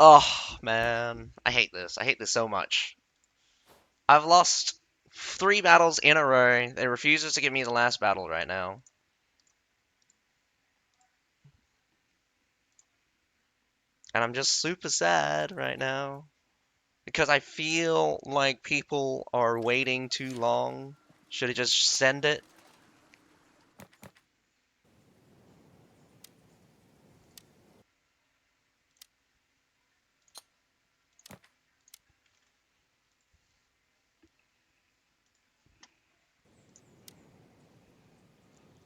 Oh, man. I hate this. I hate this so much. I've lost 3 battles in a row. It refuses to give me the last battle right now. And I'm just super sad right now. Because I feel like people are waiting too long. Should I just send it?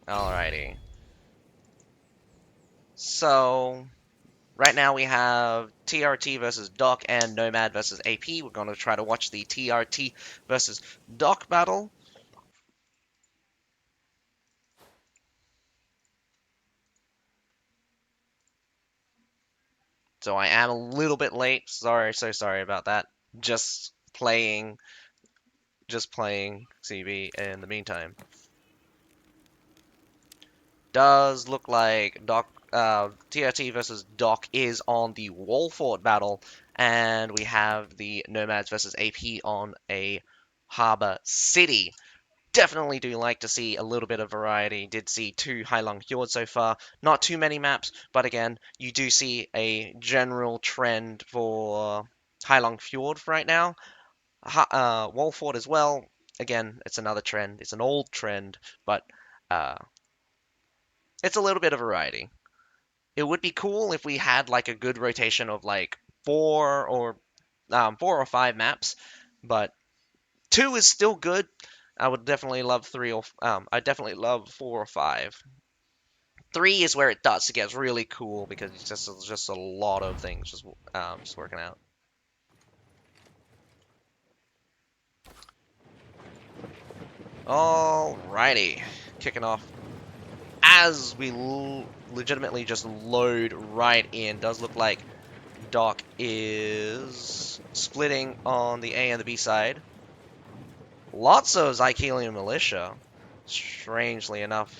Alrighty. So, right now we have TRT versus Doc and Nomad versus AP. We're going to try to watch the TRT versus Doc battle. So I am a little bit late. Sorry, so sorry about that. Just playing, just playing CB in the meantime. Does look like TRT versus Doc is on the Wall Fort battle, and we have the Nomads versus AP on a Harbor City. Definitely do like to see a little bit of variety. Did see 2 Hailong Fjords so far. Not too many maps, but again, you do see a general trend for Hailong Fjord right now. Wall Fort as well. Again, it's another trend. It's an old trend, but uh, it's a little bit of variety. It would be cool if we had like a good rotation of like 4 or 5 maps, but 2 is still good. I would definitely love 3 or I definitely love 4 or 5. 3 is where it does. It gets really cool because it's just a lot of things just working out. Alrighty, kicking off as we legitimately just load right in. Does look like Doc is splitting on the A and the B side. Lots of Zychelian militia, strangely enough.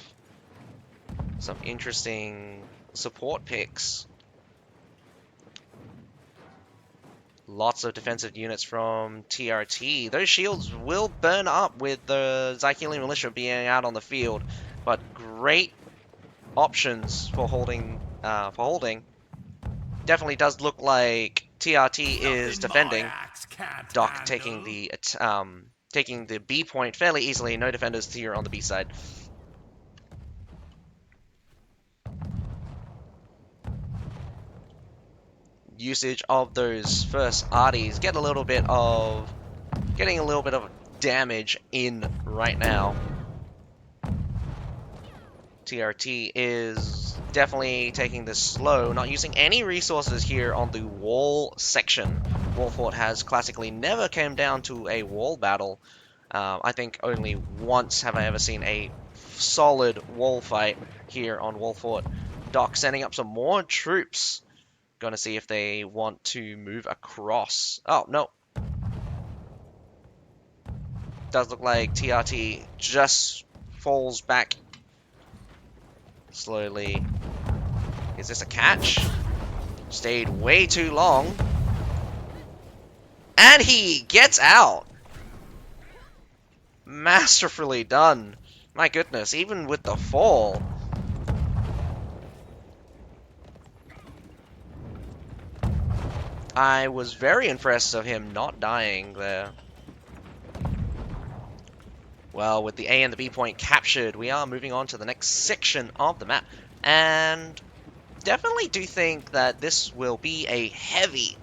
Some interesting support picks. Lots of defensive units from TRT. Those shields will burn up with the Zychelian militia being out on the field, but great options for holding. Definitely does look like TRT is defending. Doc taking the B point fairly easily. No defenders here on the B side. Usage of those first arties getting a little bit of damage in right now. TRT is definitely taking this slow, not using any resources here on the wall section. Wall Fort has classically never came down to a wall battle. I think only once have I ever seen a solid wall fight here on Wall Fort. Doc sending up some more troops. Gonna see if they want to move across. Oh, no. Does look like TRT just falls back slowly. Is this a catch? Stayed way too long. And he gets out. Masterfully done. My goodness, even with the fall. I was very impressed of him not dying there. Well, with the A and the B point captured, we are moving on to the next section of the map. And definitely do think that this will be a heavy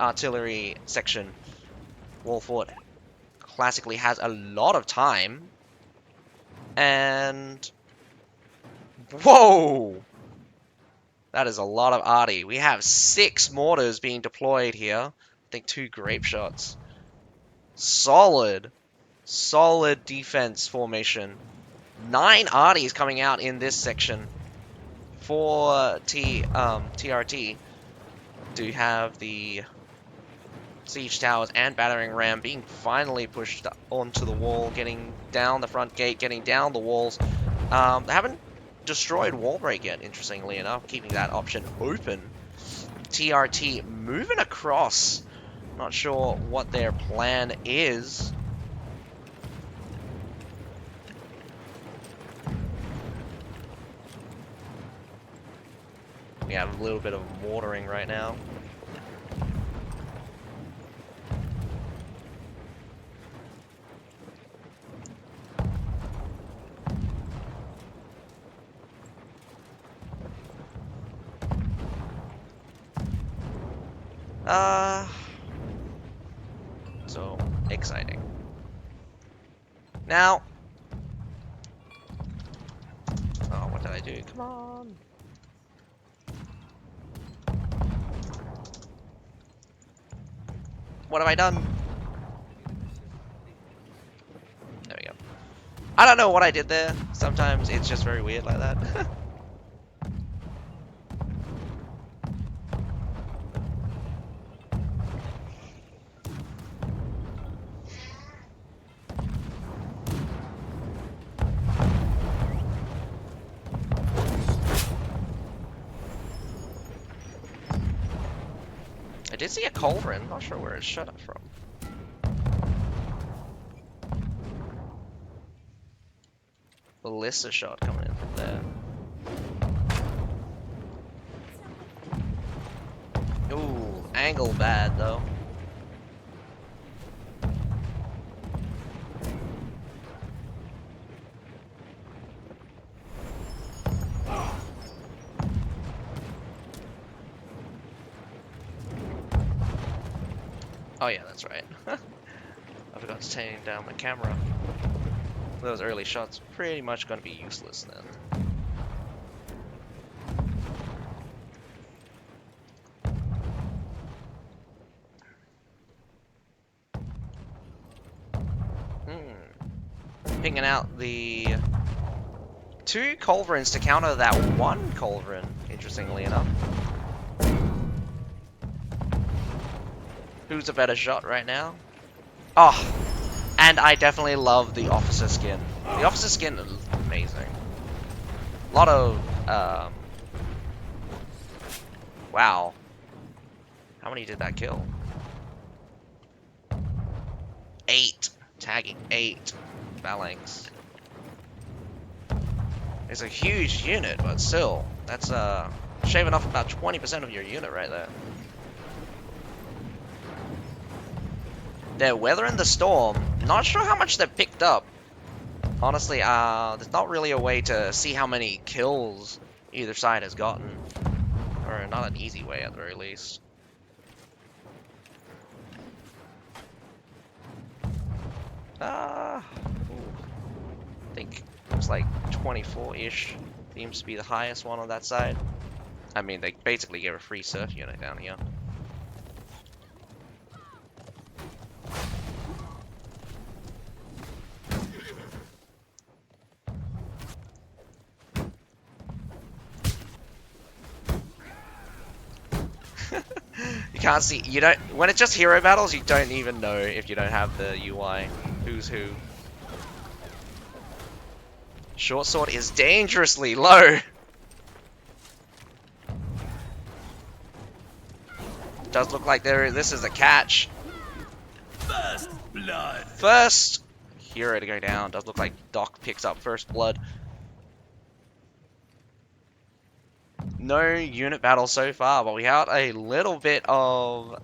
artillery section. Wall Fort classically has a lot of time. And whoa! That is a lot of arty. We have 6 mortars being deployed here. I think 2 grape shots. Solid defense formation. 9 arties coming out in this section for TRT. Do have the siege towers and battering ram being finally pushed onto the wall, getting down the front gate, getting down the walls. They haven't destroyed wall break yet, interestingly enough, keeping that option open. TRT moving across. Not sure what their plan is. We have a little bit of mortaring right now. So exciting. Now, oh, what did I do? Come on. What have I done? There we go. I don't know what I did there. Sometimes it's just very weird like that. I did see a culverin, not sure where it shut up from. Ballista shot coming in from there. Ooh, angle bad though. Oh yeah, that's right. I forgot to turn down my camera. Those early shots pretty much going to be useless then. Pinging out the 2 culverins to counter that 1 culverin, interestingly enough. Who's a better shot right now? Oh, and I definitely love the officer skin. The officer skin is amazing. A lot of, wow. How many did that kill? 8. Tagging 8 phalanx. It's a huge unit, but still, that's, shaving off about 20% of your unit right there. They're weathering the storm. Not sure how much they've picked up. Honestly, there's not really a way to see how many kills either side has gotten. Or not an easy way, at the very least. I think it was like 24-ish. Seems to be the highest one on that side. I mean, they basically gave a free surf unit down here. You can't see, you don't, when it's just hero battles, you don't even know if you don't have the UI, who's who. Short sword is dangerously low. Does look like this is a catch. First blood. First hero to go down. Does look like Doc picks up first blood. No unit battle so far, but we had a little bit of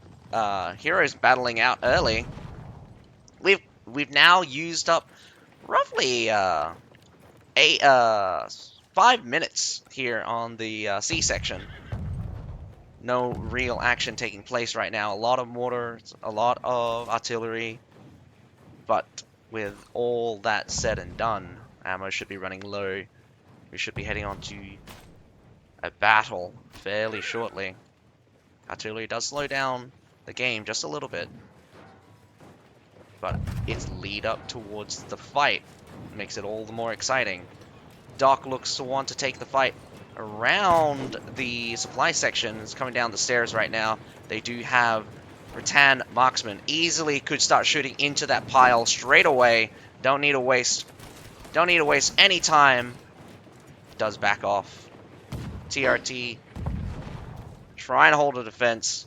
heroes battling out early. We've now used up roughly 5 minutes here on the C section. No real action taking place right now. A lot of mortars, a lot of artillery, but with all that said and done, ammo should be running low. We should be heading on to a battle fairly shortly. Artillery does slow down the game just a little bit, but its lead up towards the fight makes it all the more exciting. Doc looks to want to take the fight around the supply section. It's coming down the stairs right now. They do have Rattan marksman. Easily could start shooting into that pile straight away. Don't need to waste any time. Does back off. TRT trying to hold a defense,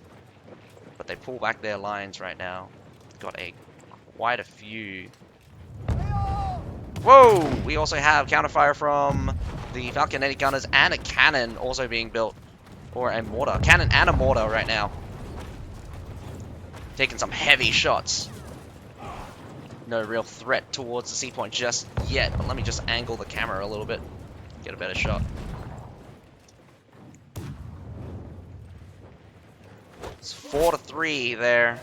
but they pull back their lines right now. Got quite a few. Whoa! We also have counterfire from the Falconetti gunners and a cannon also being built. Or a mortar. Cannon and a mortar right now. Taking some heavy shots. No real threat towards the C point just yet, but let me just angle the camera a little bit. Get a better shot. It's 4-3 there.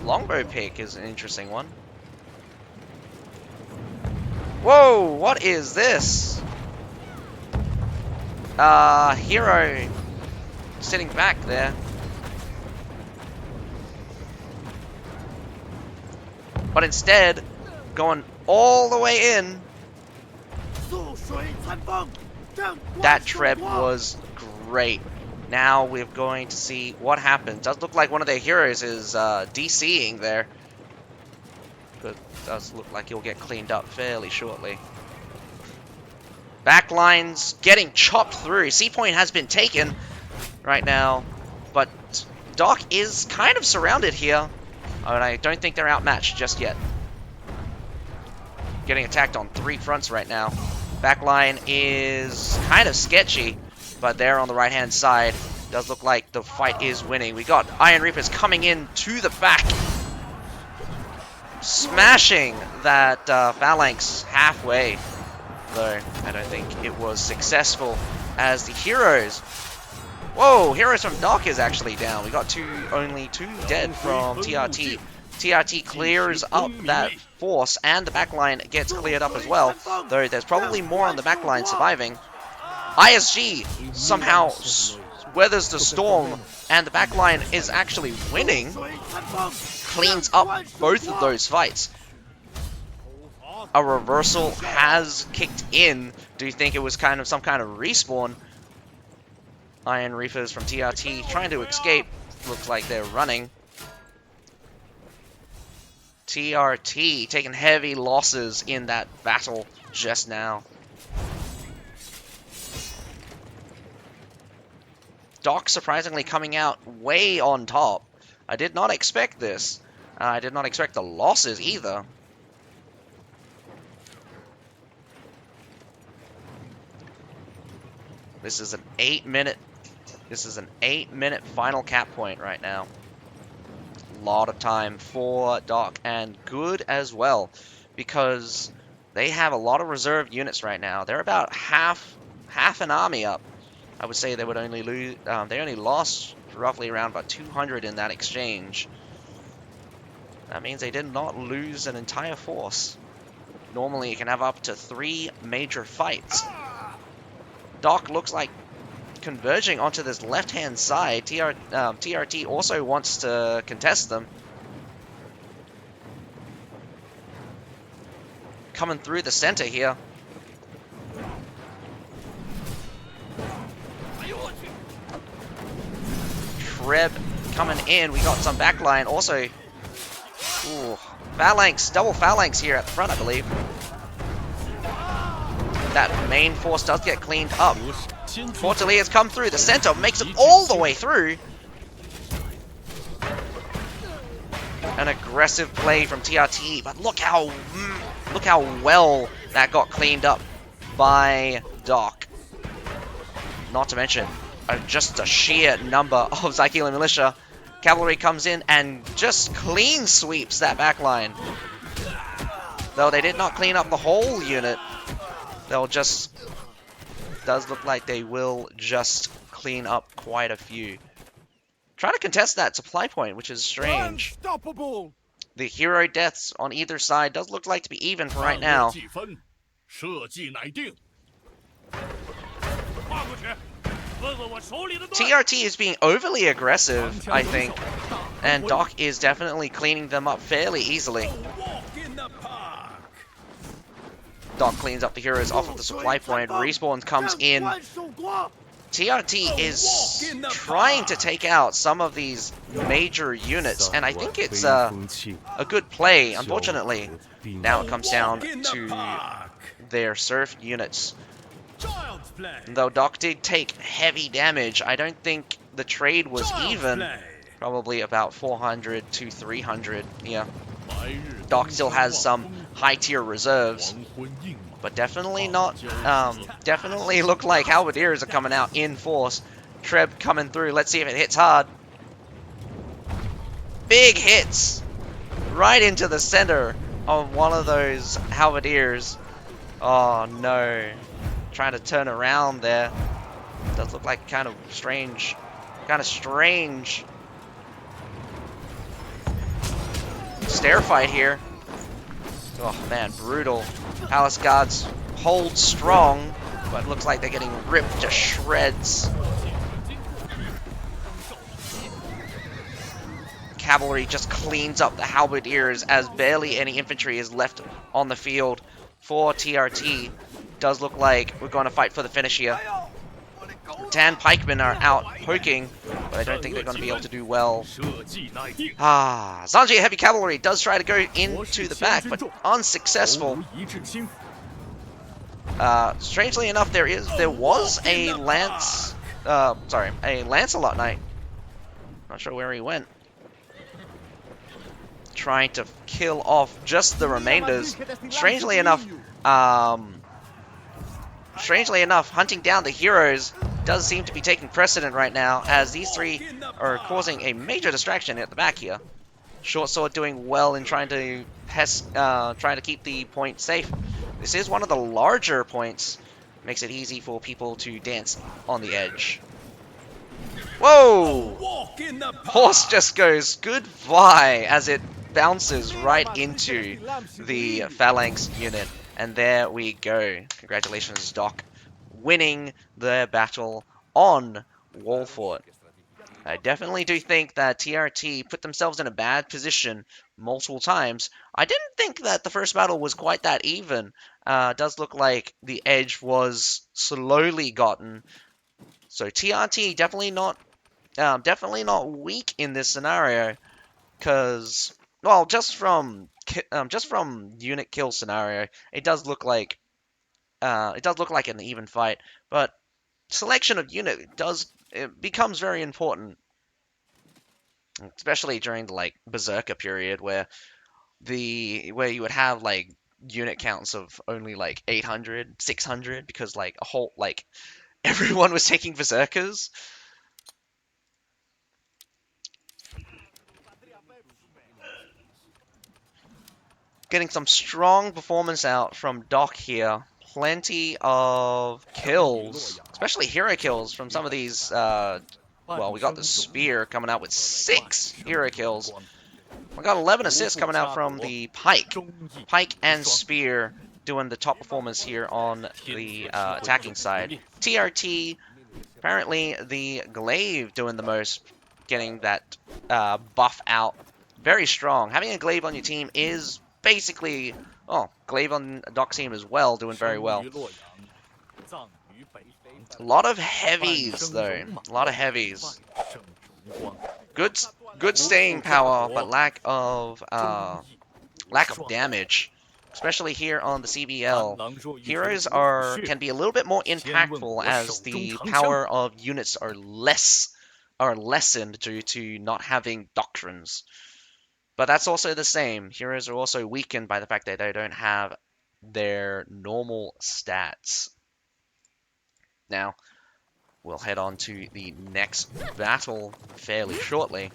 Longbow pick is an interesting one. Whoa, what is this? Hero sitting back there. But instead, going all the way in. That treb was great. Now we're going to see what happens. Does look like one of their heroes is DCing there. But does look like he'll get cleaned up fairly shortly. Backlines getting chopped through. C point has been taken right now. But Doc is kind of surrounded here. And I don't think they're outmatched just yet. Getting attacked on 3 fronts right now. Backline is kind of sketchy, but there on the right-hand side, does look like the fight is winning. We got Iron Reapers coming in to the back, smashing that phalanx halfway. Though I don't think it was successful as the heroes. Whoa, heroes from Doc is actually down. We got only two dead from TRT. TRT clears up that force, and the backline gets cleared up as well. Though there's probably more on the backline surviving. ISG somehow weathers the storm, and the backline is actually winning. Cleans up both of those fights. A reversal has kicked in. Do you think it was kind of some kind of respawn? Iron Reapers from TRT trying to escape. Looks like they're running. TRT taking heavy losses in that battle just now. Doc surprisingly coming out way on top. I did not expect this. I did not expect the losses either. This is an 8-minute. This is an 8-minute final cap point right now. A lot of time for Doc, and good as well, because they have a lot of reserve units right now. They're about half an army up. I would say they would only lose. They only lost roughly around about 200 in that exchange. That means they did not lose an entire force. Normally, you can have up to 3 major fights. Doc looks like converging onto this left-hand side. TRT also wants to contest them. Coming through the center here. Treb coming in. We got some backline. Also, ooh, phalanx, double phalanx here at the front, I believe. That main force does get cleaned up. Fortalier has come through the center, makes it all the way through. An aggressive play from TRT, but look how well that got cleaned up by Doc. Not to mention just a sheer number of Zykeela militia. Cavalry comes in and just clean sweeps that backline. Though they did not clean up the whole unit. They'll just... Does look like they will just clean up quite a few. Trying to contest that supply point, which is strange. Unstoppable. The hero deaths on either side does look like to be even for right now. TRT is being overly aggressive, I think, and Doc is definitely cleaning them up fairly easily. Doc cleans up the heroes off of the supply point. Respawn comes in. TRT is trying to take out some of these major units, and I think it's a good play. Unfortunately, now it comes down to their surf units. Child's play. Though Doc did take heavy damage, I don't think the trade was Child's even. play. Probably about 400 to 300. Yeah, 白日 Doc 东 still 山 has 望 some 风， high tier reserves, 黄昏映马， but definitely 放 not. 交集 Definitely look like Halberdiers are coming out in force. Treb coming through. Let's see if it hits hard. Big hits right into the center of one of those Halberdiers. Oh no. Trying to turn around there. Does look like kind of strange. Kind of strange. Stair fight here. Oh man, brutal. Palace Guards hold strong, but looks like they're getting ripped to shreds. Cavalry just cleans up the halberdiers as barely any infantry is left on the field for TRT. Does look like we're going to fight for the finish here. 10 pikemen are out poking, but I don't think they're going to be able to do well. 社稷乃定， Zanji Heavy Cavalry does try to go into the back, but 毫 unsuccessful. 无一致心。 Strangely enough, there was a a Lancelot Knight. Not sure where he went. Trying to kill off just the remainders. Strangely enough, hunting down the heroes does seem to be taking precedent right now, as these three are causing a major distraction at the back here. Short Sword doing well in trying to keep the point safe. This is one of the larger points. Makes it easy for people to dance on the edge. Whoa! Walk in the Horse just goes goodbye as it bounces right into the phalanx unit. And there we go. Congratulations, Doc, winning the battle on Wallfort. I definitely do think that TRT put themselves in a bad position multiple times. I didn't think that the first battle was quite that even. It does look like the edge was slowly gotten. So TRT definitely not weak in this scenario, because well, just from unit kill scenario, it does look like an even fight. But selection of unit it becomes very important, especially during the like Berserker period where you would have like unit counts of only like 800, 600 because like everyone was taking Berserkers. Getting some strong performance out from Doc here. Plenty of kills, especially hero kills from some of these. Well, we got the Spear coming out with 6 hero kills. We got 11 assists coming out from the Pike. Pike and Spear doing the top performance here on the attacking side. TRT, apparently the Glaive doing the most, getting that buff out. Very strong. Having a Glaive on your team is basically... Oh, Glaive on Doc's team as well, doing very well. A lot of heavies, though. A lot of heavies. Good staying power, but lack of damage, especially here on the CBL. Heroes can be a little bit more impactful as the power of units are lessened due to not having doctrines. But that's also the same. Heroes are also weakened by the fact that they don't have their normal stats. Now, we'll head on to the next battle fairly shortly.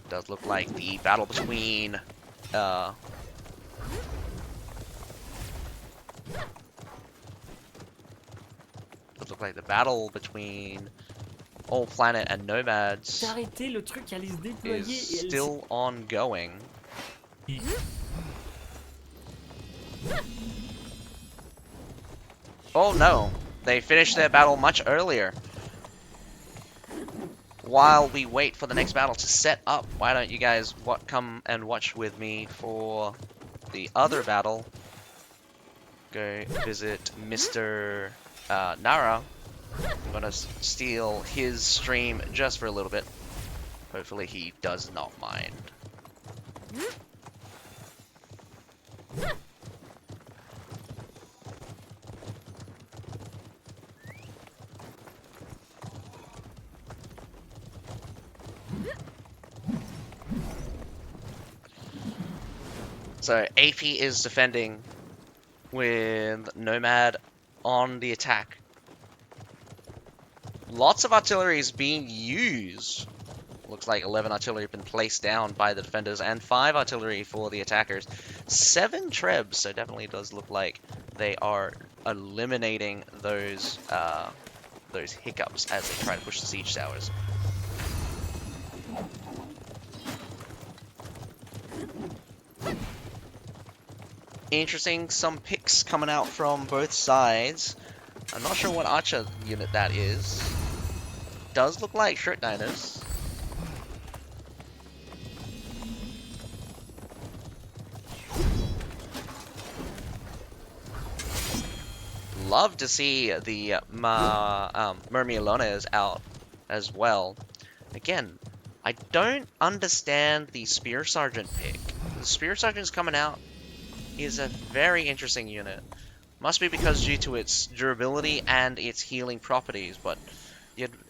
Does look like the battle between does look like the battle between All Planet and Nomads is still ongoing. Oh no, they finished their battle much earlier. While we wait for the next battle to set up, why don't you guys come and watch with me for the other battle? Go visit Mr. Nara. I'm gonna steal his stream just for a little bit. Hopefully he does not mind. So AP is defending with Nomad on the attack. Lots of artillery is being used. Looks like 11 artillery have been placed down by the defenders and 5 artillery for the attackers. 7 trebs, so definitely does look like they are eliminating those hiccups as they try to push the siege towers. Interesting, some picks coming out from both sides. I'm not sure what archer unit that is. Does look like shirt diners. Love to see the Murmielones out as well. Again, I don't understand the Spear Sergeant pick. The Spear Sergeant's coming out is a very interesting unit. Must be because due to its durability and its healing properties, but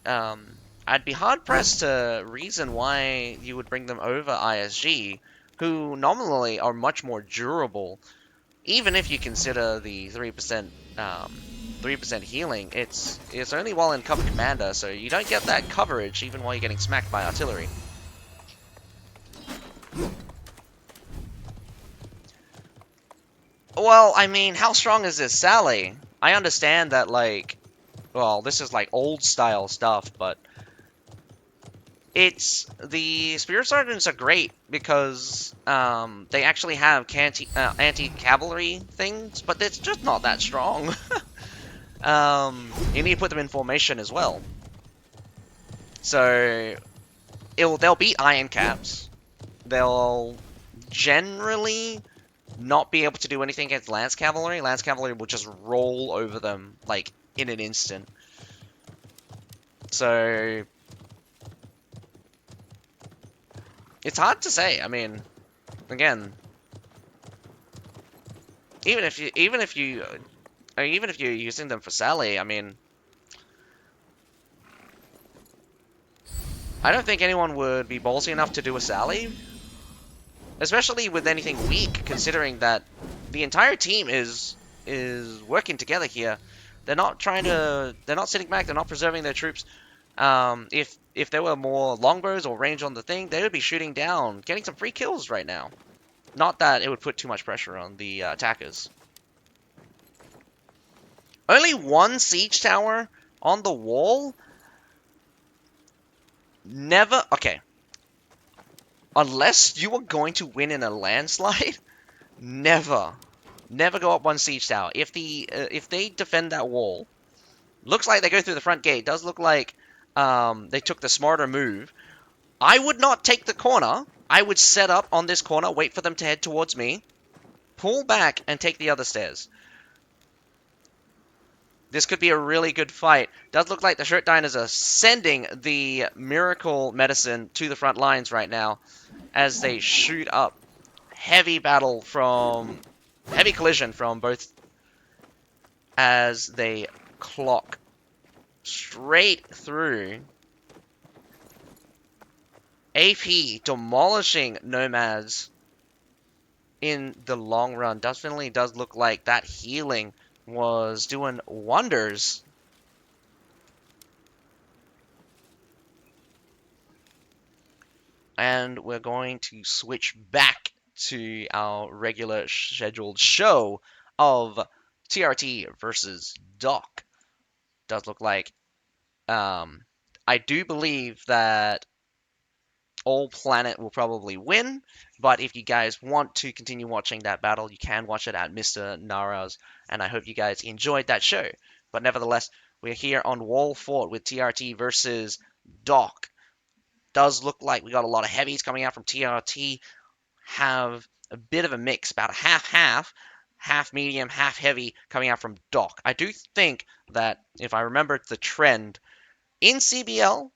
I'd be hard-pressed to reason why you would bring them over ISG, who nominally are much more durable. Even if you consider the 3% 3% healing, it's only while in cover commander, so you don't get that coverage even while you're getting smacked by artillery. Well, I mean, how strong is this Sally? I understand that, like, well, this is like old style stuff, but the Spear Sergeants are great because they actually have anti-cavalry things, but it's just not that strong. You need to put them in formation as well. So they'll beat Iron Caps. They'll generally not be able to do anything against Lance Cavalry. Lance Cavalry will just roll over them like in an instant. So it's hard to say. I mean, again, even if you're using them for Sally, I mean, I don't think anyone would be ballsy enough to do a Sally, especially with anything weak, considering that the entire team is working together here. They're not sitting back. They're not preserving their troops. If there were more longbows or range on the thing, they would be shooting down, getting some free kills right now. Not that it would put too much pressure on the attackers. Only one siege tower on the wall? Never... Okay. Unless you are going to win in a landslide, never go up one siege tower. If they defend that wall, looks like they go through the front gate. Does look like they took the smarter move. I would not take the corner. I would set up on this corner, wait for them to head towards me, pull back, and take the other stairs. This could be a really good fight. Does look like the Shirt Diners are sending the Miracle Medicine to the front lines right now as they shoot up. Heavy collision from both as they clock straight through. AP demolishing Nomads in the long run. Definitely does look like that healing was doing wonders. And we're going to switch back to our regular scheduled show of TRT versus Doc. Does look like I do believe that All Planet will probably win, but if you guys want to continue watching that battle, you can watch it at Mr. Nara's, and I hope you guys enjoyed that show. But nevertheless, we're here on Wall Fort with TRT versus Doc. Does look like we got a lot of heavies coming out from TRT, have a bit of a mix, about a half medium, half heavy coming out from Doc. I do think that, if I remember the trend, in CBL,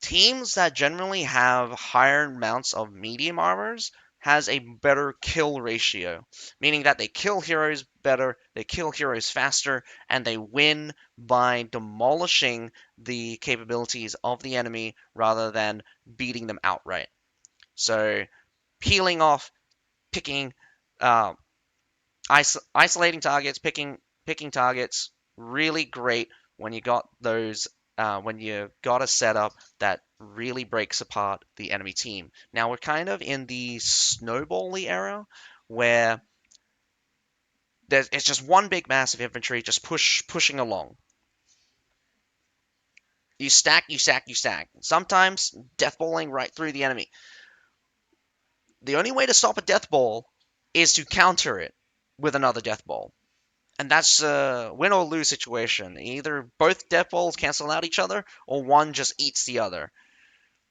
teams that generally have higher amounts of medium armors has a better kill ratio, meaning that they kill heroes better, they kill heroes faster, and they win by demolishing the capabilities of the enemy rather than beating them outright. So peeling off, picking Uh, isolating targets, picking targets, really great when you got those when you got a setup that really breaks apart the enemy team. Now we're kind of in the snowbally era where it's just one big mass of infantry just pushing along. You stack, you stack, you stack. Sometimes deathballing right through the enemy. The only way to stop a death ball is to counter it with another death ball. And that's a win or lose situation. Either both death balls cancel out each other, or one just eats the other.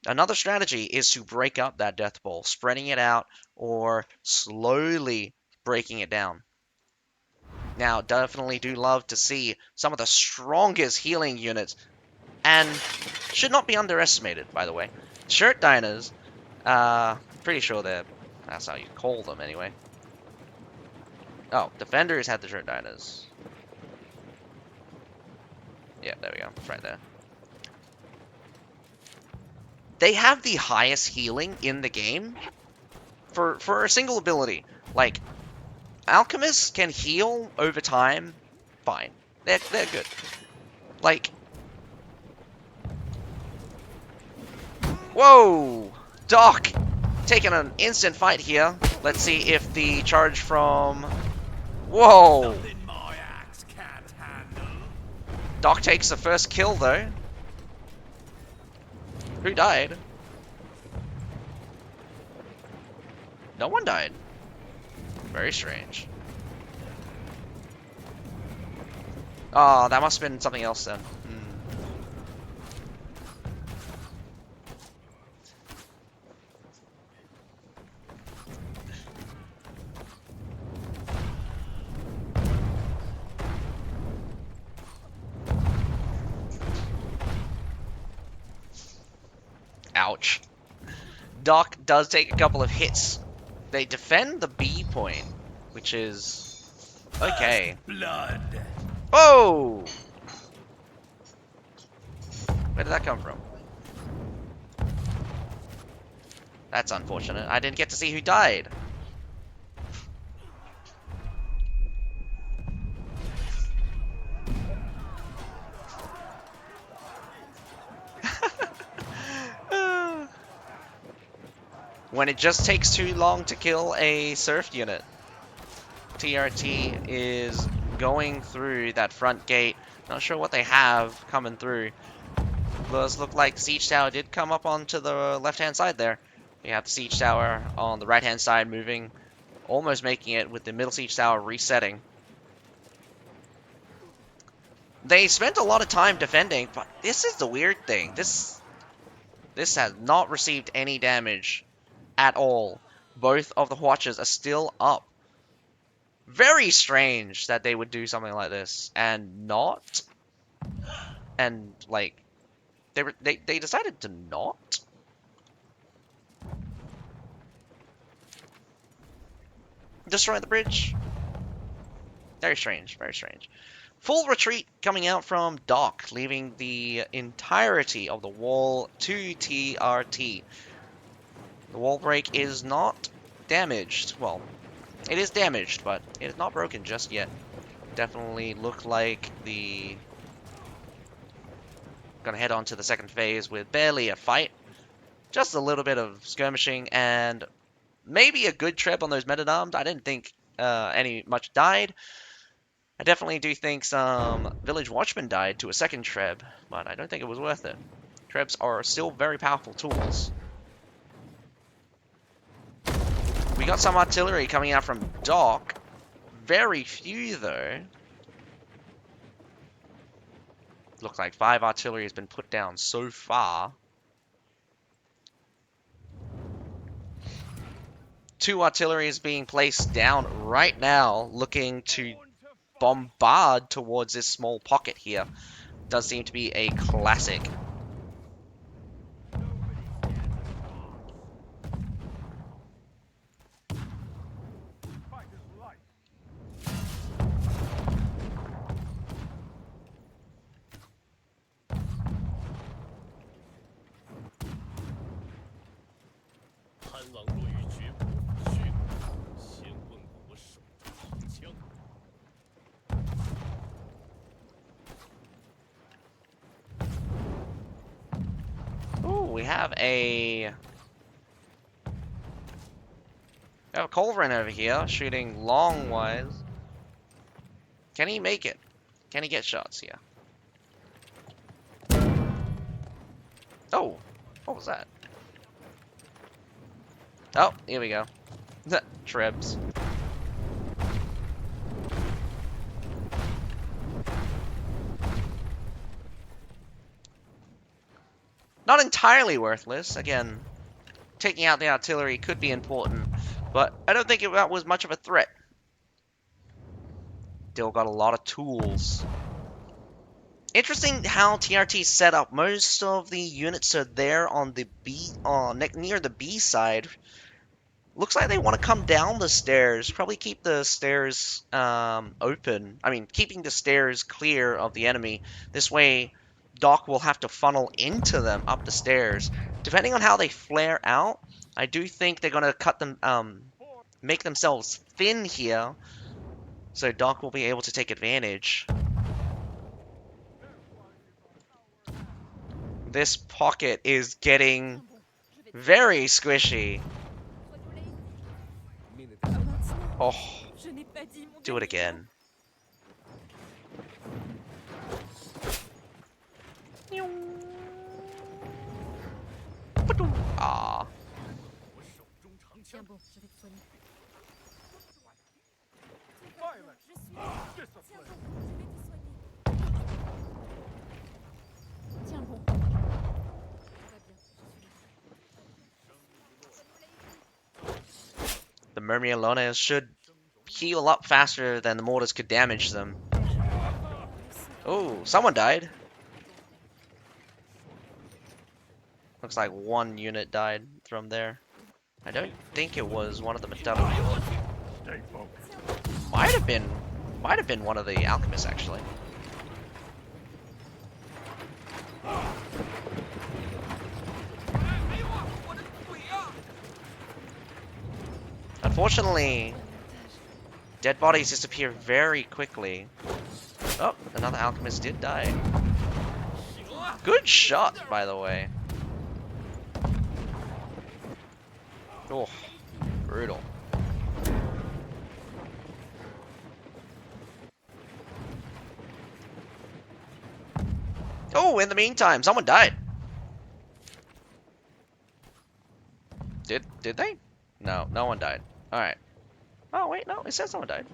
Another strategy is to break up that death ball, spreading it out, or slowly breaking it down. Now, definitely do love to see some of the strongest healing units, and should not be underestimated, by the way. Shirt diners, pretty sure that's how you call them anyway. Oh, defenders had the shirt diners. Yeah, there we go. It's right there. They have the highest healing in the game for a single ability. Like, alchemists can heal over time, fine. They're good. Like, whoa! Doc! Taking an instant fight here. Let's see if the charge from... Whoa! Nothing my axe can't handle. Doc takes the first kill, though. Who died? No one died. Very strange. Oh, that must have been something else then. Ouch. Doc does take a couple of hits. They defend the B point, which is okay. Blood. Oh! Where did that come from? That's unfortunate. I didn't get to see who died. When it just takes too long to kill a surf unit. TRT is going through that front gate. Not sure what they have coming through. Does look like Siege Tower did come up onto the left-hand side there. We have the Siege Tower on the right-hand side moving, almost making it with the middle Siege Tower resetting. They spent a lot of time defending, but this is the weird thing. This has not received any damage at all. Both of the watches are still up. Very strange that they would do something like this and not, and like they decided to not. Destroy the bridge. Very strange, very strange. Full retreat coming out from Doc, leaving the entirety of the wall to TRT. The wall break is not damaged. Well, it is damaged, but it is not broken just yet. Definitely look like the... Gonna head on to the second phase with barely a fight. Just a little bit of skirmishing and maybe a good treb on those men-at-arms. I didn't think any much died. I definitely do think some village watchmen died to a second treb, but I don't think it was worth it. Trebs are still very powerful tools. We got some artillery coming out from Doc. Very few, though. Looks like 5 artillery has been put down so far. 2 artillery is being placed down right now, looking to bombard towards this small pocket here. Does seem to be a classic. we have a Culverin over here shooting long wise. Can he make it? Can he get shots here? Oh, what was that? Oh, here we go. Trebs. Not entirely worthless. Again, taking out the artillery could be important, but I don't think that was much of a threat. Still got a lot of tools. Interesting how TRT set up. Most of the units are there on the B, near the B side. Looks like they want to come down the stairs. Probably keep the stairs open. I mean, keeping the stairs clear of the enemy. This way, Doc will have to funnel into them up the stairs. Depending on how they flare out, I do think they're gonna cut them, make themselves thin here, so Doc will be able to take advantage. This pocket is getting very squishy. Oh, do it again. Ah. The Murmillones should heal up faster than the mortars could damage them. Oh, someone died. Looks like one unit died from there. I don't think it was one of the Metallo. Might have been one of the alchemists actually. Unfortunately, dead bodies disappear very quickly. Oh, another alchemist did die. Good shot, by the way. Oh, brutal. Oh, in the meantime, someone died. Did they? No, no one died. Alright. Oh, wait, no, it says someone died.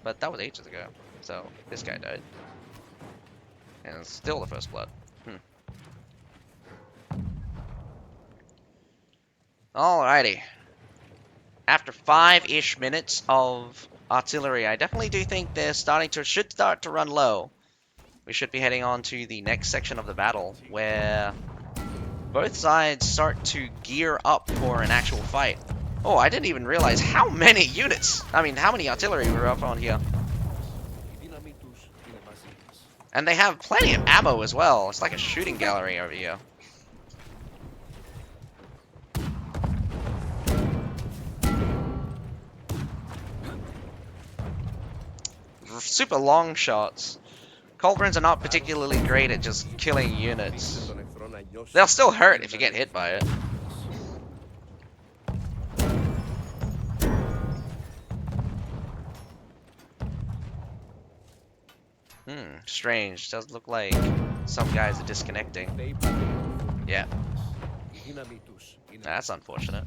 But that was ages ago. So, this guy died. And it's still the first blood. Alrighty. After 5-ish minutes of artillery, I definitely do think they're should start to run low. We should be heading on to the next section of the battle, where both sides start to gear up for an actual fight. Oh, I didn't even realize how many units, how many artillery were up on here. And they have plenty of ammo as well. It's like a shooting gallery over here. Super long shots. Culverins are not particularly great at just killing units. They'll still hurt if you get hit by it. Strange. Does look like some guys are disconnecting. Yeah. That's unfortunate.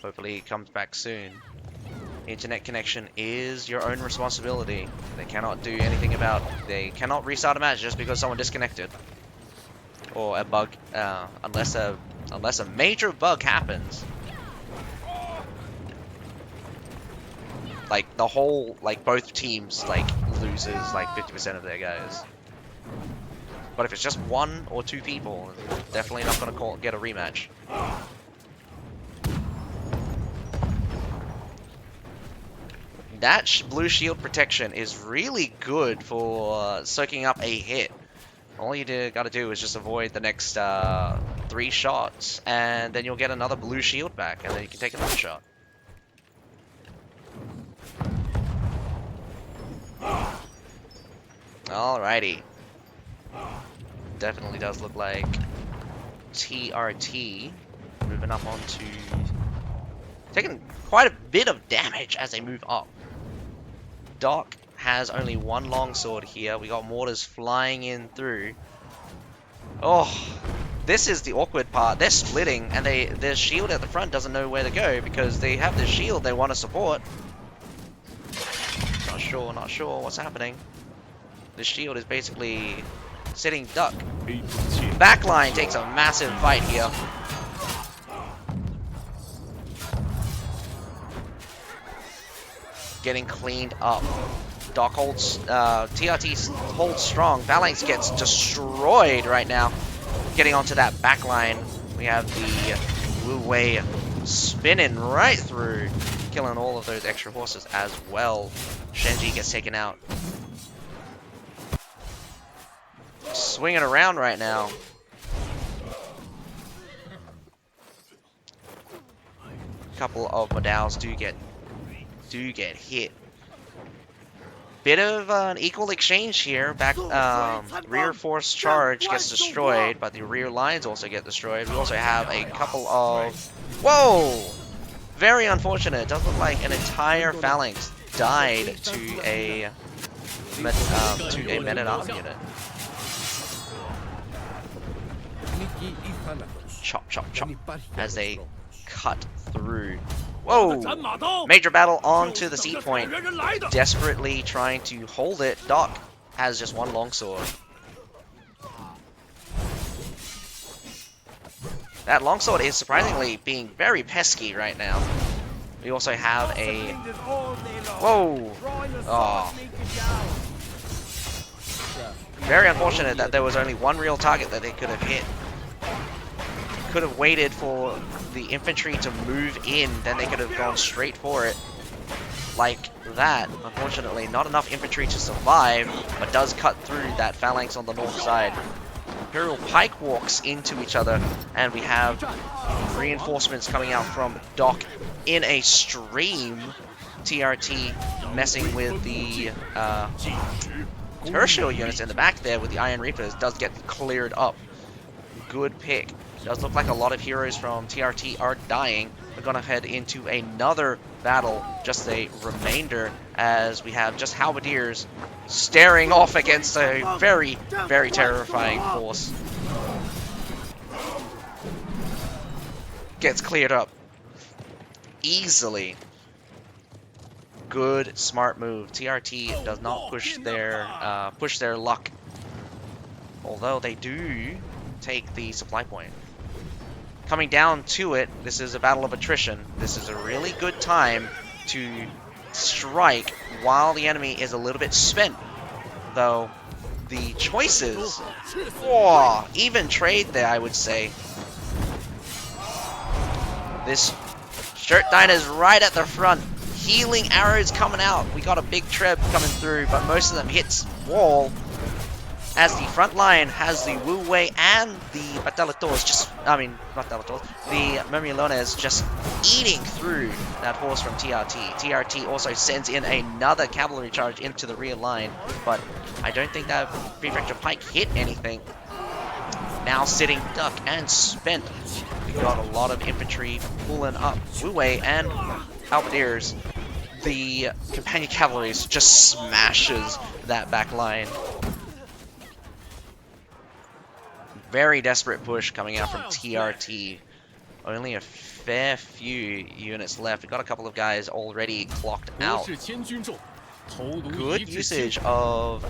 Hopefully he comes back soon. Internet connection is your own responsibility. They cannot do anything about it. They cannot restart a match just because someone disconnected. Or a bug, unless a major bug happens. Like, the whole, like, both teams, like, loses, like, 50% of their guys. But if it's just one or two people, definitely not gonna get a rematch. That blue shield protection is really good for soaking up a hit. All you gotta do is just avoid the next 3 shots, and then you'll get another blue shield back, and then you can take another shot. Alrighty. definitely does look like TRT moving up onto... taking quite a bit of damage as they move up. Doc has only one longsword here. We got mortars flying in through. Oh, this is the awkward part. They're splitting, and their shield at the front doesn't know where to go because they have the shield they want to support. Not sure what's happening. The shield is basically sitting duck. Backline takes a massive fight here. Getting cleaned up. Doc holds, TRT holds strong. Phalanx gets destroyed right now. Getting onto that backline. We have the Wu Wei spinning right through, killing all of those extra horses as well. Shenji gets taken out. Swinging around right now. A couple of Modals do get hit. Bit of an equal exchange here. Rear force charge gets destroyed, but the rear lines also get destroyed. We also have a couple of... Whoa! Very unfortunate. It does look like an entire phalanx died to a men-at-arms unit. Chop, chop, chop, as they cut through. Whoa! Major battle onto the seat point. Desperately trying to hold it. Doc has just one longsword. That longsword is surprisingly being very pesky right now. We also have a... Whoa! Oh. Very unfortunate that there was only one real target that they could have hit. Could have waited for the infantry to move in, then they could have gone straight for it. Like that. Unfortunately, not enough infantry to survive, but does cut through that phalanx on the north side. Imperial Pike walks into each other, and we have reinforcements coming out from Doc in a stream. TRT messing with the tertiary units in the back there with the Iron Reapers does get cleared up. Good pick. Does look like a lot of heroes from TRT are dying. We're gonna head into another battle, just a remainder, as we have just halberdiers staring off against a very, very terrifying force. Gets cleared up easily. Good, smart move. TRT does not push their luck, although they do take the supply point. Coming down to it, this is a battle of attrition. This is a really good time to strike while the enemy is a little bit spent. Though, the choices... Oh, even trade there, I would say. This Shirt Diner is right at the front. Healing arrows coming out. We got a big treb coming through, but most of them hits wall. As the front line has the Wu Wei and the Batelators the Mermilones just eating through that horse from TRT. TRT also sends in another cavalry charge into the rear line, but I don't think that Prefecture Pike hit anything. Now sitting duck and spent. We got a lot of infantry pulling up Wu Wei and Halberdiers. The companion cavalry just smashes that back line. Very desperate push coming out from TRT. Only a fair few units left. We've got a couple of guys already clocked out. Good usage of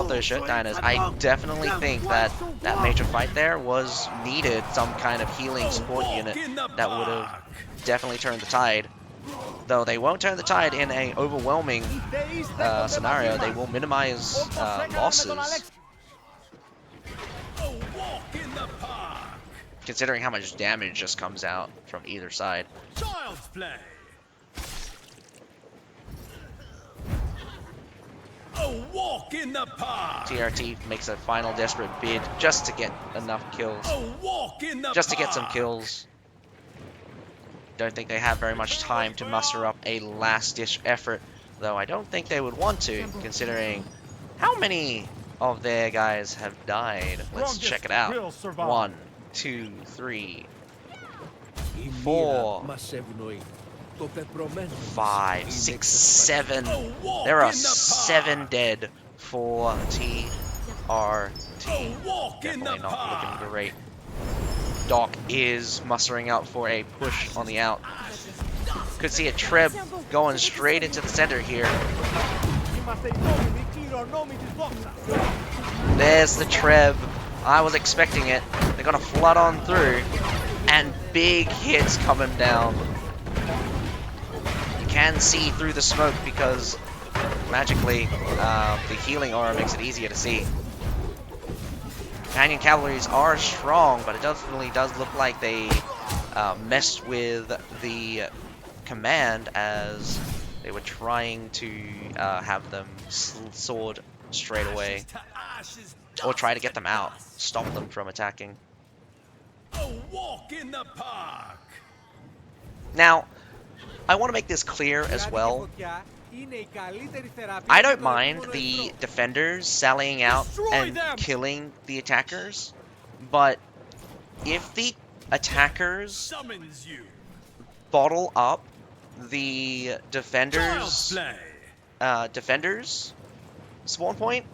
those Shirt Diners. I definitely think that that major fight there was needed. Some kind of healing support unit that would have definitely turned the tide. Though they won't turn the tide in an overwhelming scenario. They will minimize losses. Considering how much damage just comes out from either side. Child's play. A walk in the park. TRT makes a final desperate bid just to get enough kills. A walk in the just to get some kills. Don't think they have very much time to muster up a last-ditch effort, though I don't think they would want to, considering how many of their guys have died. Let's check it out. Will survive. 1, 2, 3, 4, 5, 6, 7. There are 7 dead for TRT. Definitely not looking great. Doc is mustering up for a push on the out. Could see a Treb going straight into the center here. There's the Treb. I was expecting it. They're gonna flood on through, and big hits coming down. You can see through the smoke because magically the healing aura makes it easier to see. Companion cavalries are strong, but it definitely does look like they messed with the command as they were trying to have them sword straight away, or try to get them out, stop them from attacking. A walk in the park. Now, I want to make this clear as well. I don't mind the defenders sallying out and killing the attackers, but if the attackers Summons you. bottle up the defenders' spawn point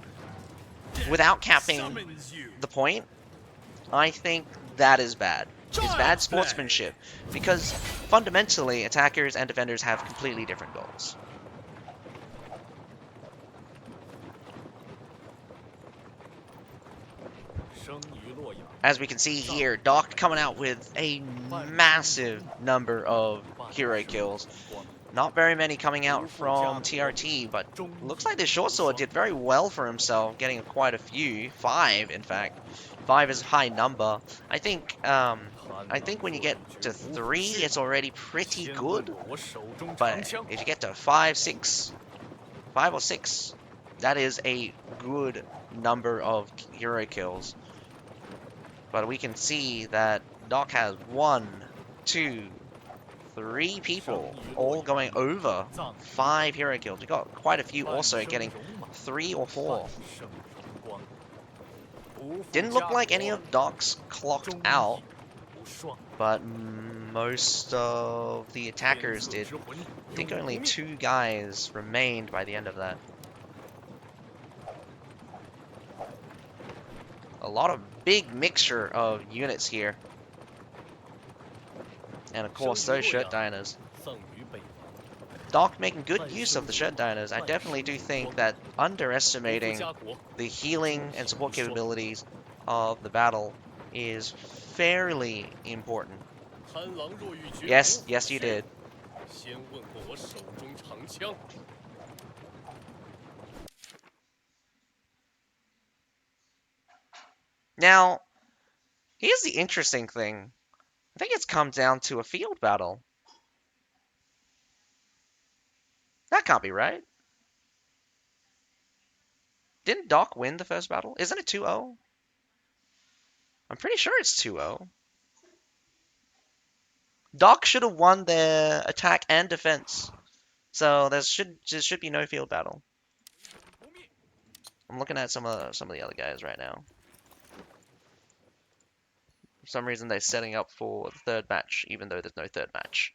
without capping Summons you. the point, I think that is bad. It's bad sportsmanship, because fundamentally attackers and defenders have completely different goals. As we can see here, Doc coming out with a massive number of hero kills. Not very many coming out from TRT, but looks like the short sword did very well for himself, getting quite a few. 5, in fact. 5 is a high number. I think when you get to 3, it's already pretty good. But if you get to 5 or 6, that is a good number of hero kills. But we can see that Doc has 1, 2, 3 people all going over 5 hero kills. We got quite a few also getting 3 or 4. Didn't look like any of Doc's clocked out, but most of the attackers did. I think only 2 guys remained by the end of that. A lot of big mixture of units here. And of course those shirt diners. Doc making good use of the shirt diners. I definitely do think that underestimating the healing and support capabilities of the battle is fairly important. Yes, yes you did. Now, here's the interesting thing. I think it's come down to a field battle. That can't be right. Didn't Doc win the first battle? Isn't it 2-0? I'm pretty sure it's 2-0. Doc should have won their attack and defense. So there should be no field battle. I'm looking at some of the other guys right now. For some reason they're setting up for the third match, even though there's no third match.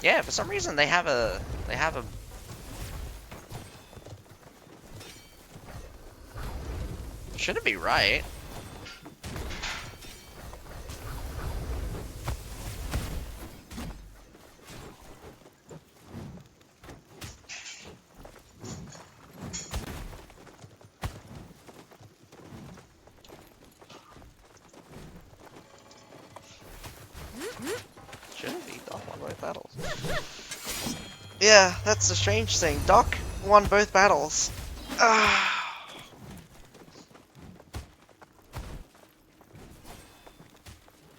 Yeah, for some reason they have a shouldn't be right. Shouldn't be. Doc won both battles. Yeah, that's the strange thing. Doc won both battles.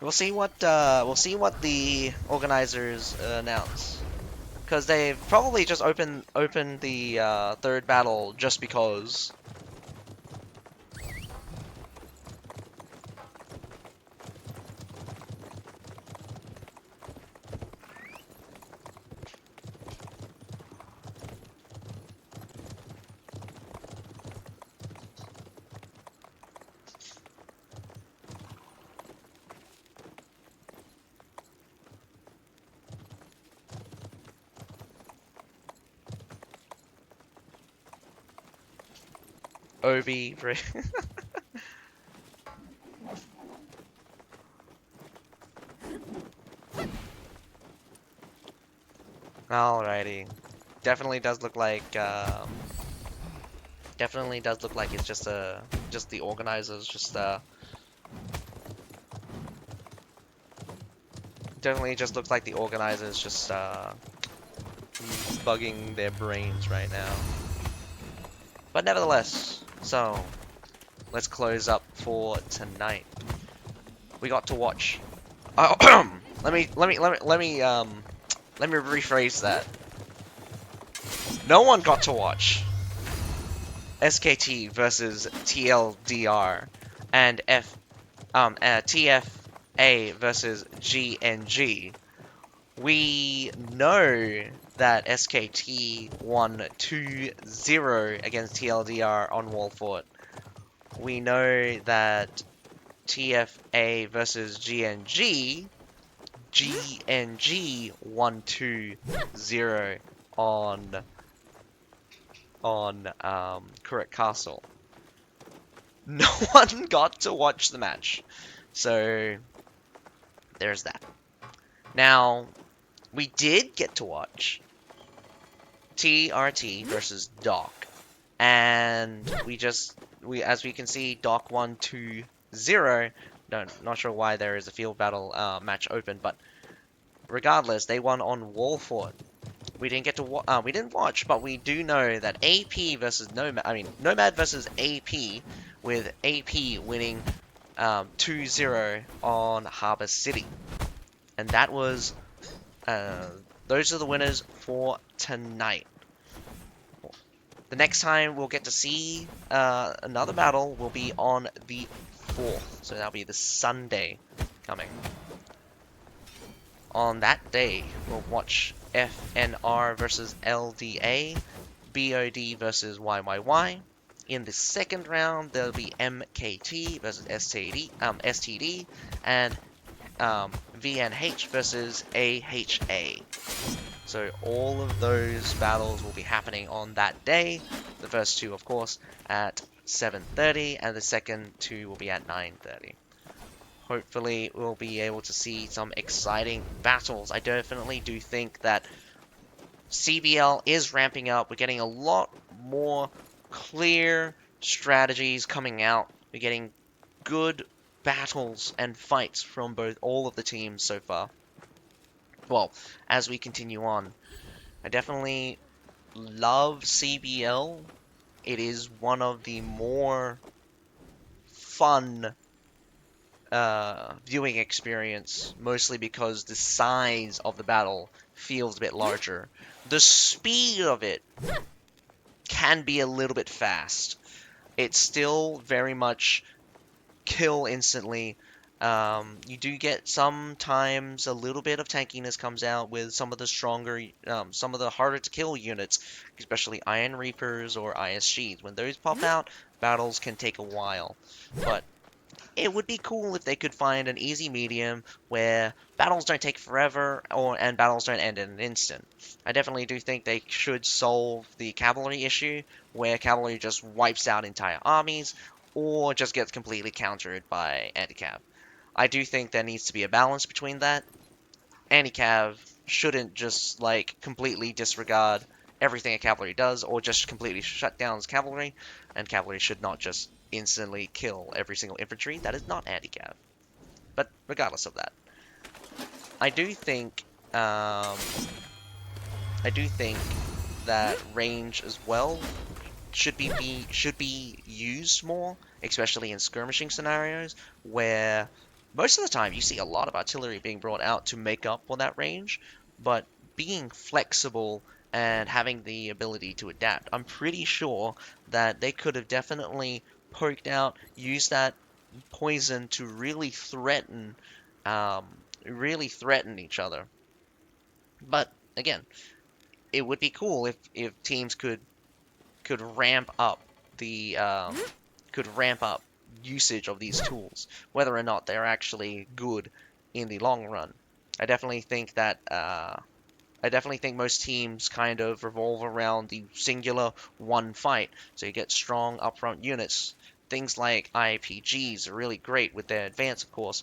we'll see what the organizers announce, because they've probably just opened the third battle just because. Obi. Alrighty. Definitely does look like definitely does look like it's just the organizers definitely just looks like the organizers just bugging their brains right now. But nevertheless, so let's close up for tonight. We got to watch. Oh, let me rephrase that. No one got to watch SKT versus TLDR and TFA versus GNG. We know that SKT won 2-0 against TLDR on Wall Fort. We know that TFA versus GNG won 2-0 on Correct Castle. No one got to watch the match, so there's that. Now, we did get to watch TRT versus Doc, and as we can see, Doc won 2-0. Not sure why there is a field battle match open, but regardless, they won on Wall Fort. We didn't get to we didn't watch, but we do know that AP versus Nomad. I mean, Nomad versus AP, with AP winning 2-0 on Harbor City, and that was those are the winners for tonight. The next time we'll get to see another battle will be on the 4th, so that'll be the Sunday coming. On that day, we'll watch FNR versus LDA, BOD versus YYY. In the second round, there'll be MKT versus STD, and VNH versus AHA. So all of those battles will be happening on that day. The first two, of course, at 7:30, and the second two will be at 9:30. Hopefully, we'll be able to see some exciting battles. I definitely do think that CBL is ramping up. We're getting a lot more clear strategies coming out. We're getting good battles and fights from all of the teams so far. Well, as we continue on, I definitely love CBL. It is one of the more fun viewing experience, mostly because the size of the battle feels a bit larger. The speed of it can be a little bit fast. It's still very much kill instantly. You do get sometimes a little bit of tankiness comes out with some of the stronger, some of the harder to kill units, especially Iron Reapers or ISGs. When those pop out, battles can take a while. But it would be cool if they could find an easy medium where battles don't take forever and battles don't end in an instant. I definitely do think they should solve the cavalry issue, where cavalry just wipes out entire armies or just gets completely countered by anti-cav. I do think there needs to be a balance between that. Anti-cav shouldn't just completely disregard everything a cavalry does or just completely shut down cavalry, and cavalry should not just instantly kill every single infantry. That is not anti-cav. But regardless of that, I do think that range as well should be used more, especially in skirmishing scenarios where most of the time you see a lot of artillery being brought out to make up for that range, but being flexible and having the ability to adapt, I'm pretty sure that they could have definitely poked out, used that poison to um, really threaten each other. But again, it would be cool if teams could ramp up the could ramp up usage of these tools, whether or not they're actually good in the long run. I definitely think that I definitely think most teams kind of revolve around the singular one fight. So you get strong upfront units. Things like IPGs are really great with their advance, of course.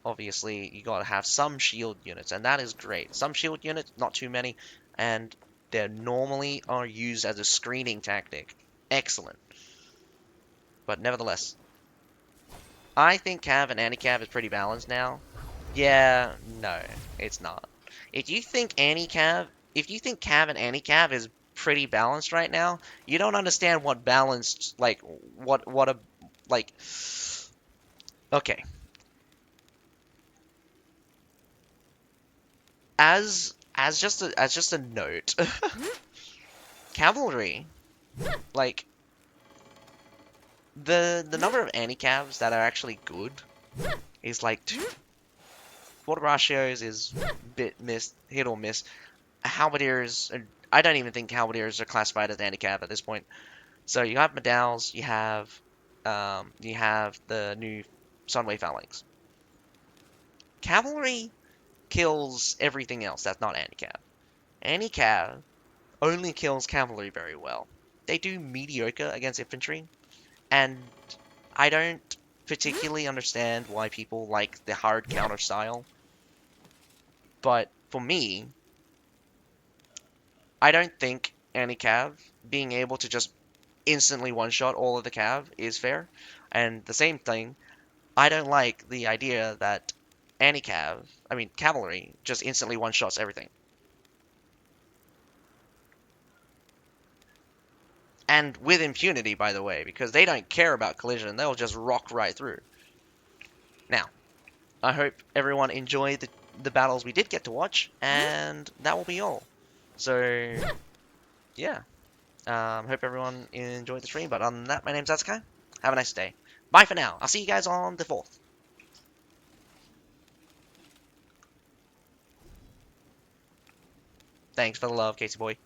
Obviously, you gotta have some shield units, and that is great. Some shield units, not too many, and they normally are used as a screening tactic. Excellent. But nevertheless, I think Cav and anti-Cav is pretty balanced now. Yeah, no, it's not. If you think anti-Cav, if you think Cav and anti-Cav is pretty balanced right now, you don't understand what balanced, like, what a, like, okay. As just a note, cavalry, like, the number of anti-Cavs that are actually good is like two. Water ratios is hit or miss. Halberdiers, I don't even think halberdiers are classified as anti-cav at this point. So you have medals, you have the new Sunway Phalanx. Cavalry kills everything else that's not anti-cav. Anti-cav only kills cavalry very well. They do mediocre against infantry, and I don't particularly understand why people like the hard counter style. But for me, I don't think anti-cav being able to just instantly one-shot all of the cav is fair. And the same thing, I don't like the idea that anti-cav, I mean cavalry, just instantly one-shots everything. And with impunity, by the way, because they don't care about collision, they'll just rock right through. Now, I hope everyone enjoyed the battles we did get to watch, and that will be all. So, yeah. Hope everyone enjoyed the stream, but other than that, my name's Azukai. Have a nice day. Bye for now. I'll see you guys on the 4th. Thanks for the love, Casey boy.